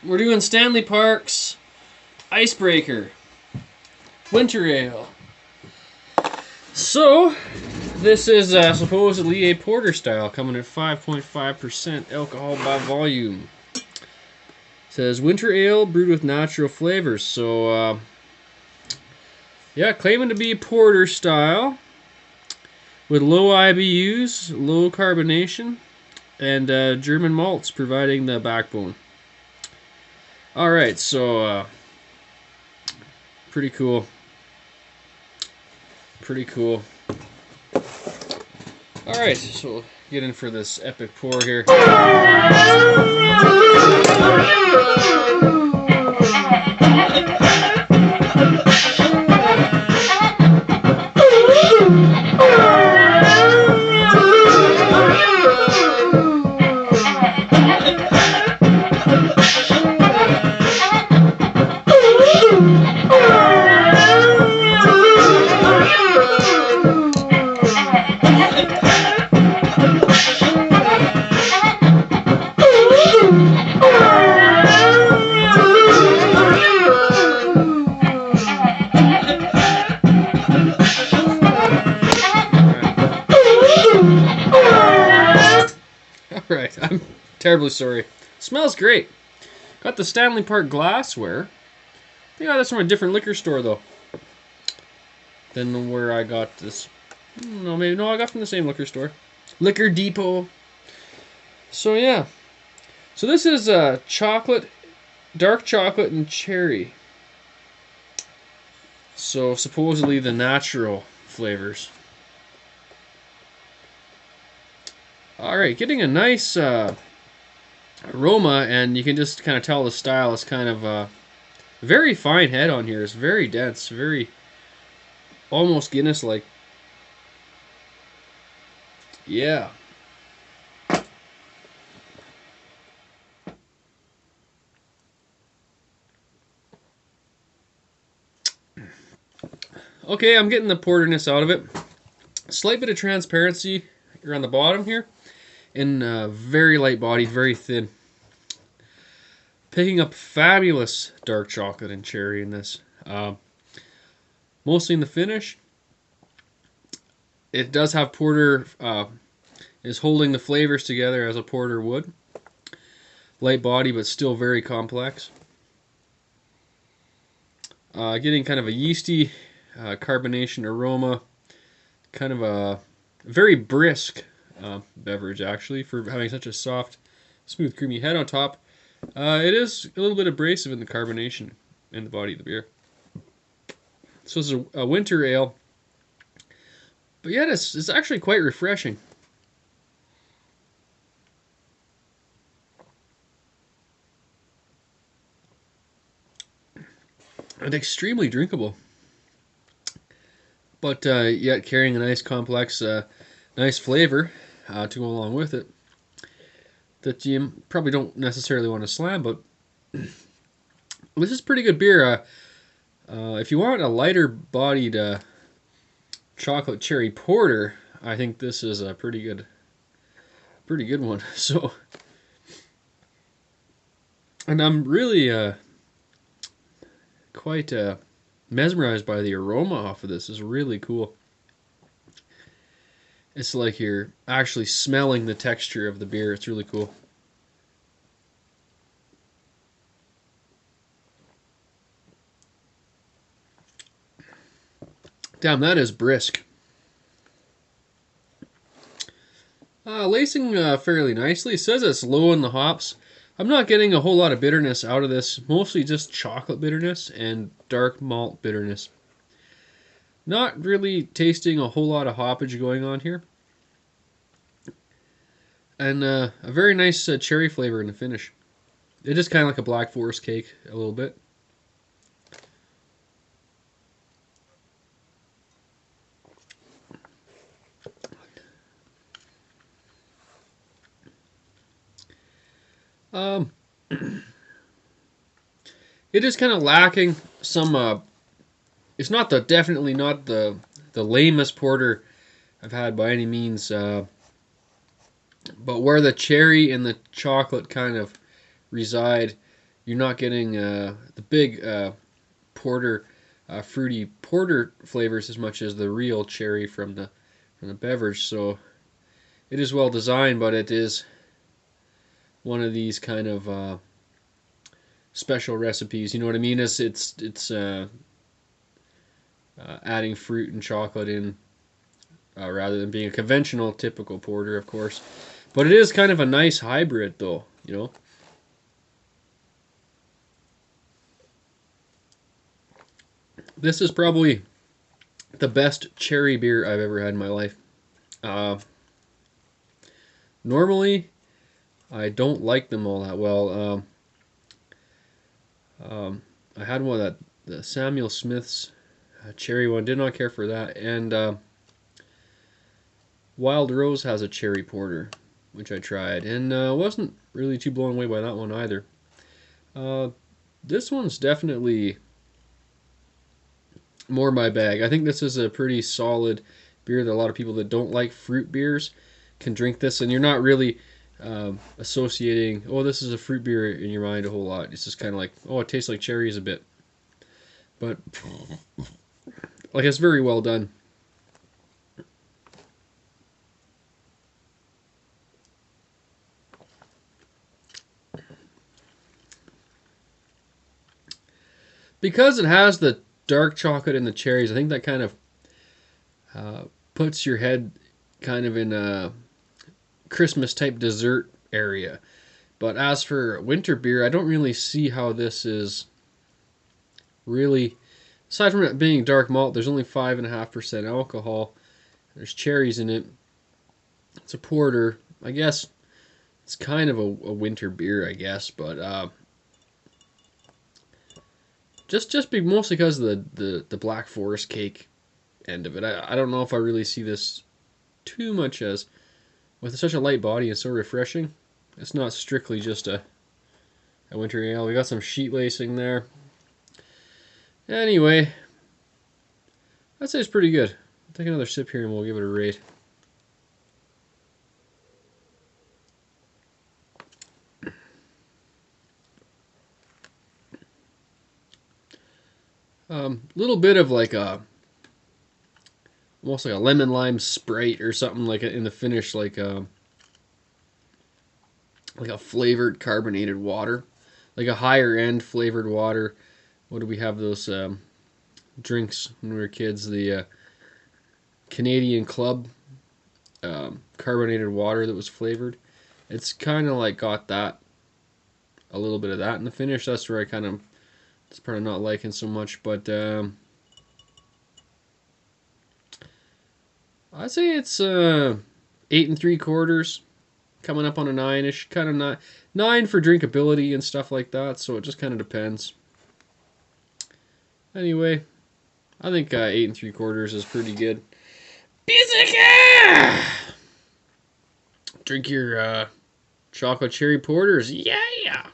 We're doing Stanley Park's Icebreaker Winter Ale. So, this is supposedly a porter style, coming at 5.5% alcohol by volume. It says winter ale brewed with natural flavors. So, yeah, claiming to be porter style with low IBUs, low carbonation, and German malts providing the backbone. Alright, so pretty cool. Pretty cool. Alright, so we'll get in for this epic pour here. Alright, I'm terribly sorry. Smells great. Got the Stanley Park glassware. I think I got this from a different liquor store though than where I got this. No, maybe no, I got from the same liquor store. Liquor Depot. So yeah. So this is chocolate, dark chocolate and cherry. So supposedly the natural flavors. Alright, getting a nice aroma, and you can just kind of tell the style is kind of very fine head on here. It's very dense, very almost Guinness-like. Yeah. Okay, I'm getting the porterness out of it. Slight bit of transparency around the bottom here. And very light body, very thin. Picking up fabulous dark chocolate and cherry in this. Mostly in the finish. It does have porter, is holding the flavors together as a porter would. Light body, but still very complex. Getting kind of a yeasty carbonation aroma. Kind of a very brisk beverage, actually, for having such a soft, smooth, creamy head on top. It is a little bit abrasive in the carbonation in the body of the beer. So this is a winter ale. But yeah, it's actually quite refreshing. And extremely drinkable. But yet carrying a nice complex, nice flavor to go along with it that you probably don't necessarily want to slam, but this is pretty good beer. If you want a lighter bodied chocolate cherry porter, I think this is a pretty good one. So, and I'm really quite mesmerized by the aroma off of this. It's really cool. It's like you're actually smelling the texture of the beer. It's really cool. Damn, that is brisk. Lacing fairly nicely. It says it's low in the hops. I'm not getting a whole lot of bitterness out of this. Mostly just chocolate bitterness and dark malt bitterness. Not really tasting a whole lot of hoppage going on here. And a very nice cherry flavor in the finish. It is kind of like a Black Forest cake a little bit. It is kind of lacking some. It's not definitely not the lamest porter I've had by any means. But where the cherry and the chocolate kind of reside, you're not getting the big porter, fruity porter flavors as much as the real cherry from the beverage. So it is well designed, but it is one of these kind of special recipes. You know what I mean? It's adding fruit and chocolate in rather than being a conventional, typical porter, of course. But it is kind of a nice hybrid, though. You know. This is probably the best cherry beer I've ever had in my life. Normally, I don't like them all that well. I had one that the Samuel Smith's cherry one. Did not care for that. And Wild Rose has a cherry porter, which I tried, and wasn't really too blown away by that one either. This one's definitely more my bag. I think this is a pretty solid beer that a lot of people that don't like fruit beers can drink this, and you're not really associating, oh, this is a fruit beer in your mind a whole lot. It's just kind of like, oh, it tastes like cherries a bit. But, like, it's very well done. Because it has the dark chocolate and the cherries, I think that kind of puts your head kind of in a Christmas type dessert area. But as for winter beer, I don't really see how this is really, aside from it being dark malt, there's only 5.5% alcohol. There's cherries in it. It's a porter. I guess it's kind of a winter beer, I guess, but just be mostly because of the Black Forest cake end of it. I don't know if I really see this too much as, with such a light body and so refreshing, it's not strictly just a winter ale. We got some sheet lacing there. Anyway, I'd say it's pretty good. I'll take another sip here and we'll give it a rate. Little bit of like almost like a lemon lime Sprite or something like in the finish, like a flavored carbonated water, like a higher end flavored water. What do we have those drinks when we were kids? The Canadian Club carbonated water that was flavored. It's kind of like got that, a little bit of that in the finish. That's where I kind of, it's probably not liking so much, but I'd say it's 8 3/4, coming up on a 9-ish, kind of 9 for drinkability and stuff like that. So it just kind of depends. Anyway, I think 8 3/4 is pretty good. Beerzerker! Drink your chocolate cherry porters, yeah.